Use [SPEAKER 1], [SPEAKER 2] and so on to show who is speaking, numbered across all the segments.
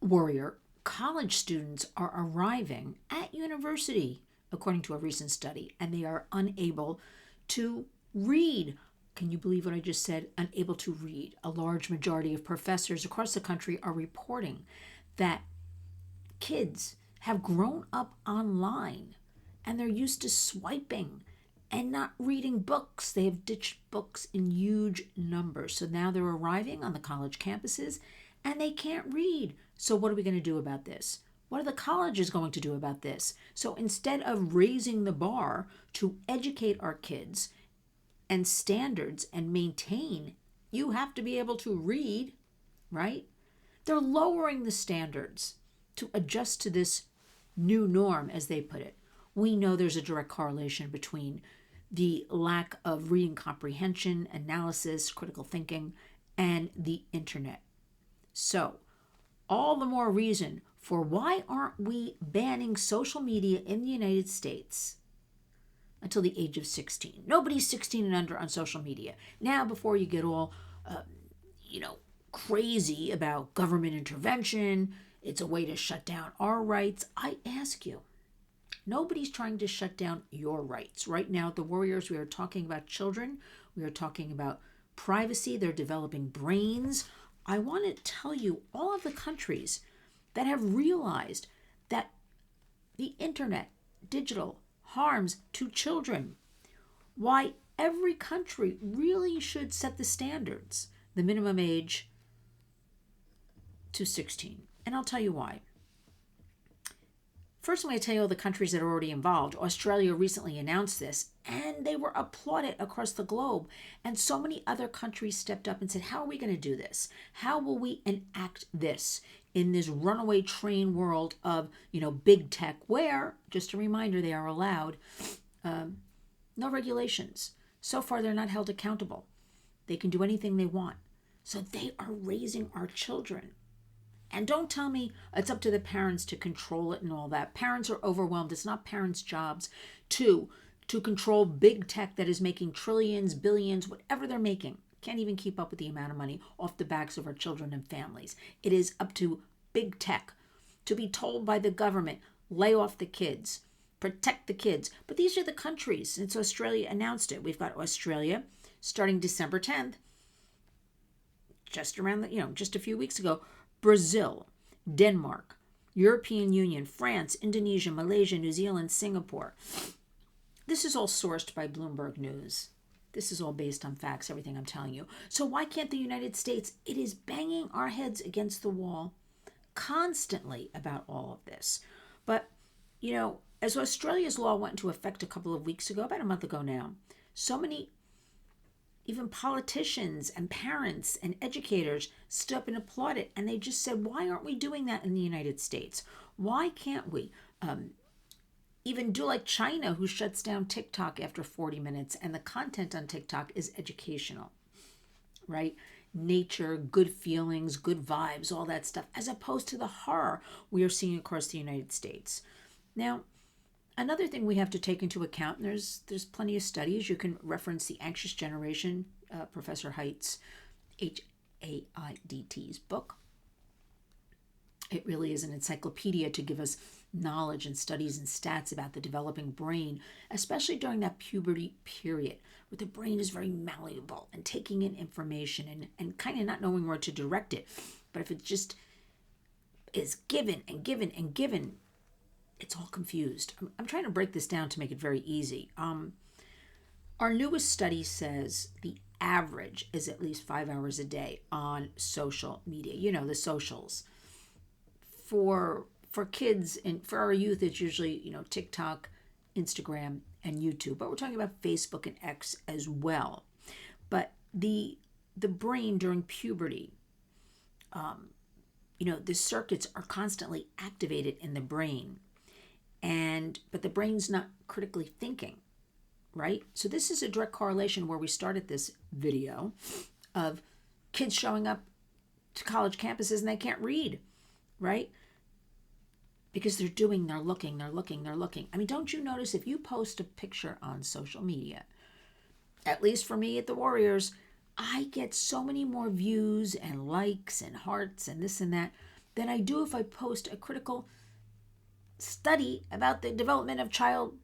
[SPEAKER 1] Warrior, college students are arriving at university, according to a recent study, and they are unable to read. Can you believe what I just said? Unable to read. A large majority of professors across the country are reporting that kids have grown up online and they're used to swiping and not reading books. They have ditched books in huge numbers. So now they're arriving on the college campuses and they can't read. So, what are we going to do about this? What are the colleges going to do about this? So, instead of raising the bar to educate our kids and standards and maintain, you have to be able to read, right? They're lowering the standards to adjust to this new norm, as they put it. We know there's a direct correlation between the lack of reading comprehension, analysis, critical thinking, and the internet. So, all the more reason for why aren't we banning social media in the United States until the age of 16? Nobody's 16 and under on social media. Now, before you get all, crazy about government intervention, it's a way to shut down our rights. I ask you, nobody's trying to shut down your rights. Right now, at the Warriors, we are talking about children. We are talking about privacy. They're developing brains. I want to tell you all of the countries that have realized that the internet, digital, harms to children. Why every country really should set the standards, the minimum age to 16. And I'll tell you why. First, I'm going to tell you all the countries that are already involved. Australia recently announced this, and they were applauded across the globe. And so many other countries stepped up and said, how are we going to do this? How will we enact this in this runaway train world of, big tech, where, just a reminder, they are allowed no regulations. So far, they're not held accountable. They can do anything they want. So they are raising our children. And don't tell me it's up to the parents to control it and all that. Parents are overwhelmed. It's not parents' jobs to control big tech that is making trillions, billions, whatever they're making. Can't even keep up with the amount of money off the backs of our children and families. It is up to big tech to be told by the government, lay off the kids, protect the kids. But these are the countries. Since Australia announced it, we've got Australia starting December 10th, just around just a few weeks ago. Brazil, Denmark, European Union, France, Indonesia, Malaysia, New Zealand, Singapore. This is all sourced by Bloomberg News. This is all based on facts, everything I'm telling you. So why can't the United States? It is banging our heads against the wall constantly about all of this. But, as Australia's law went into effect a couple of weeks ago, about a month ago now, so many even politicians and parents and educators stood up and applauded, and they just said, why aren't we doing that in the United States? Why can't we even do like China, who shuts down TikTok after 40 minutes, and the content on TikTok is educational, right? Nature, good feelings, good vibes, all that stuff, as opposed to the horror we are seeing across the United States. Now, another thing we have to take into account, and there's plenty of studies, you can reference The Anxious Generation, Professor Haidt's, Haidt's book. It really is an encyclopedia to give us knowledge and studies and stats about the developing brain, especially during that puberty period, where the brain is very malleable and taking in information and kind of not knowing where to direct it. But if it just is given and given and given, it's all confused. I'm trying to break this down to make it very easy. Our newest study says the average is at least 5 hours a day on social media. The socials. For kids and for our youth, it's usually, TikTok, Instagram, and YouTube. But we're talking about Facebook and X as well. But the brain during puberty, the circuits are constantly activated in the brain. But the brain's not critically thinking, right? So this is a direct correlation where we started this video of kids showing up to college campuses and they can't read, right? Because they're looking. I mean, don't you notice if you post a picture on social media, at least for me at the Warriors, I get so many more views and likes and hearts and this and that than I do if I post a critical study about the development of child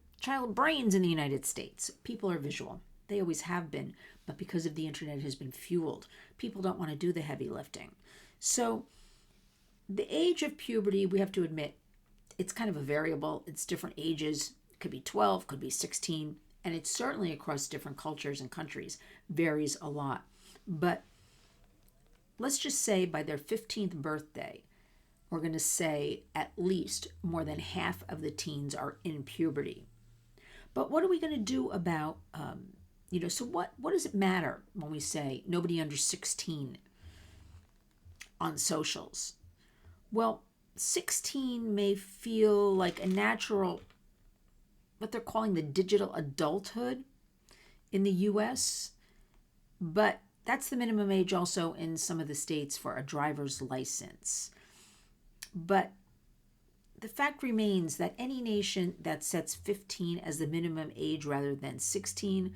[SPEAKER 1] brains in the United States. People are visual. They always have been, but because of the internet, it has been fueled. People don't want to do the heavy lifting. So the age of puberty, we have to admit, it's kind of a variable. It's different ages. It could be 12, could be 16, and it's certainly across different cultures and countries, varies a lot. But let's just say by their 15th birthday, we're going to say at least more than half of the teens are in puberty. But what are we going to do about, so what does it matter when we say nobody under 16 on socials? Well, 16 may feel like a natural, what they're calling the digital adulthood in the U.S., but that's the minimum age also in some of the states for a driver's license. But the fact remains that any nation that sets 15 as the minimum age rather than 16,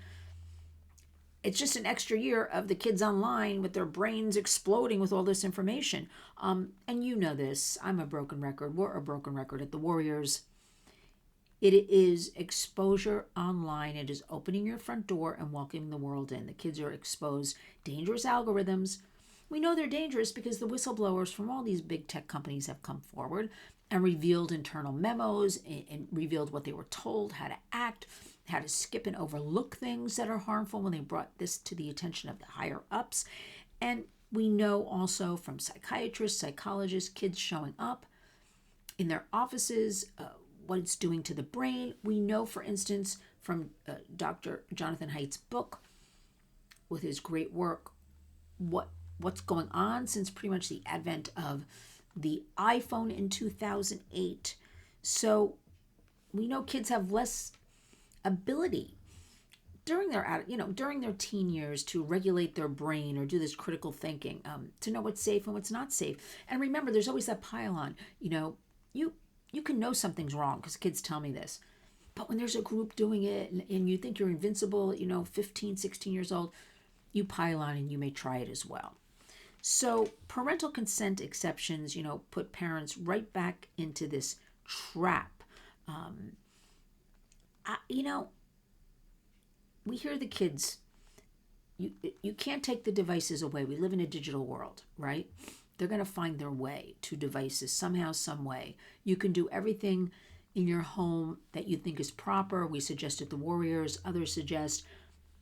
[SPEAKER 1] it's just an extra year of the kids online with their brains exploding with all this information. And you know this. I'm a broken record. We're a broken record at the Warriors. It is exposure online. It is opening your front door and welcoming the world in. The kids are exposed. Dangerous algorithms. We know they're dangerous because the whistleblowers from all these big tech companies have come forward and revealed internal memos and revealed what they were told, how to act, how to skip and overlook things that are harmful when they brought this to the attention of the higher ups. And we know also from psychiatrists, psychologists, kids showing up in their offices, what it's doing to the brain. We know, for instance, from Dr. Jonathan Haidt's book, with his great work, what's going on since pretty much the advent of the iPhone in 2008. So we know kids have less ability during their teen years to regulate their brain or do this critical thinking, to know what's safe and what's not safe. And remember, there's always that pile on. You can know something's wrong because kids tell me this. But when there's a group doing it and you think you're invincible, 15, 16 years old, you pile on and you may try it as well. So parental consent exceptions, put parents right back into this trap. We hear the kids, you can't take the devices away. We live in a digital world, right? They're going to find their way to devices somehow, some way. You can do everything in your home that you think is proper. We suggest at the Warriors, others suggest,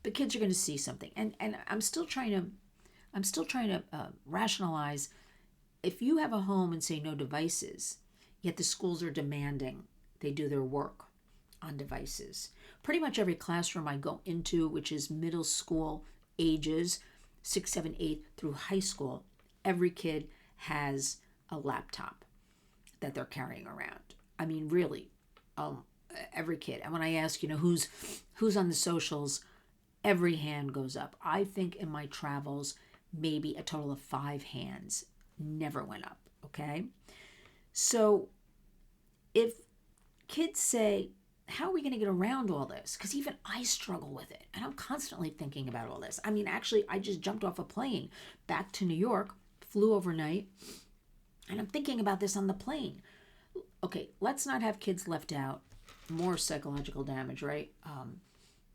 [SPEAKER 1] but kids are going to see something. And I'm still trying to rationalize, if you have a home and say no devices, yet the schools are demanding they do their work on devices. Pretty much every classroom I go into, which is middle school ages, 6, 7, 8 through high school, every kid has a laptop that they're carrying around. I mean, really, every kid. And when I ask, who's on the socials, every hand goes up. I think in my travels, maybe a total of 5 hands never went up, okay? So if kids say, how are we going to get around all this? Because even I struggle with it, and I'm constantly thinking about all this. I mean, actually, I just jumped off a plane back to New York, flew overnight, and I'm thinking about this on the plane. Okay, let's not have kids left out. More psychological damage, right?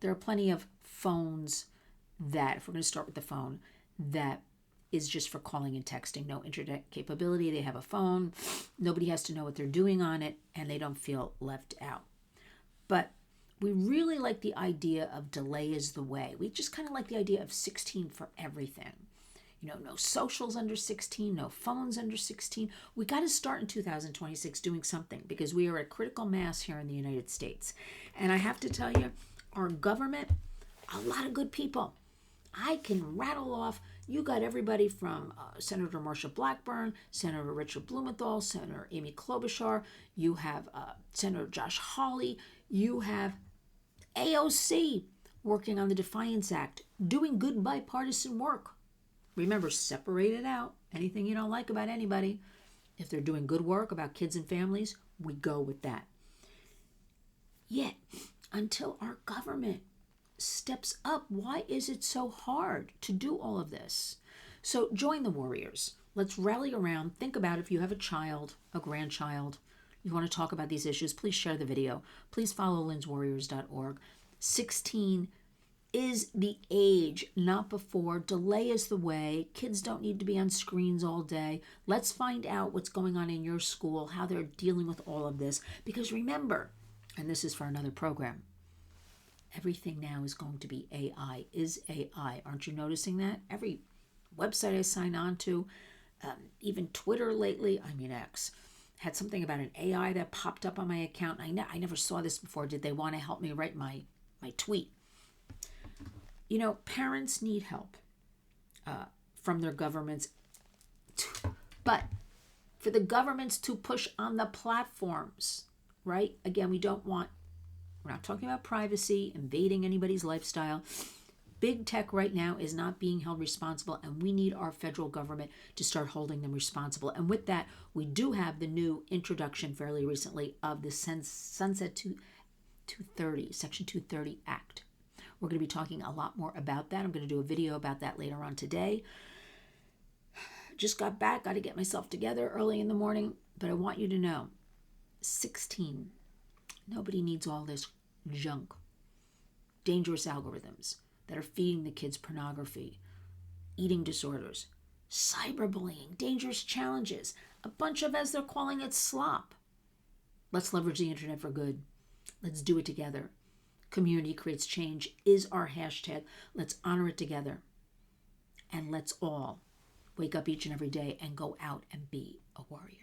[SPEAKER 1] There are plenty of phones that, if we're going to start with the phone, that is just for calling and texting. No internet capability. They have a phone. Nobody has to know what they're doing on it, and they don't feel left out. But we really like the idea of delay is the way. We just kind of like the idea of 16 for everything. No socials under 16, no phones under 16. We got to start in 2026 doing something because we are at critical mass here in the United States. And I have to tell you, our government, a lot of good people. I can rattle off, you got everybody from Senator Marsha Blackburn, Senator Richard Blumenthal, Senator Amy Klobuchar, you have Senator Josh Hawley, you have AOC working on the Defiance Act, doing good bipartisan work. Remember, separate it out. Anything you don't like about anybody, if they're doing good work about kids and families, we go with that. Yet, until our government steps up, why is it so hard to do all of this? So join the Warriors. Let's rally around. Think about if you have a child, a grandchild, you want to talk about these issues, please share the video. Please follow lynswarriors.org. 16 is the age, not before. Delay is the way. Kids don't need to be on screens all day. Let's find out what's going on in your school, how they're dealing with all of this. Because remember, and this is for another program, everything now is going to be AI, is AI. Aren't you noticing that? Every website I sign on to, even Twitter lately, X, had something about an AI that popped up on my account. I never saw this before. Did they want to help me write my tweet? Parents need help from their governments, but for the governments to push on the platforms, right? Again, we're not talking about privacy, invading anybody's lifestyle. Big tech right now is not being held responsible, and we need our federal government to start holding them responsible. And with that, we do have the new introduction fairly recently of the Sunset 230, Section 230 Act. We're going to be talking a lot more about that. I'm going to do a video about that later on today. Just got back, got to get myself together early in the morning, but I want you to know, 16, nobody needs all this junk, dangerous algorithms that are feeding the kids pornography, eating disorders, cyberbullying, dangerous challenges, a bunch of, as they're calling it, slop. Let's leverage the internet for good. Let's do it together. Community creates change is our hashtag. Let's honor it together. And let's all wake up each and every day and go out and be a warrior.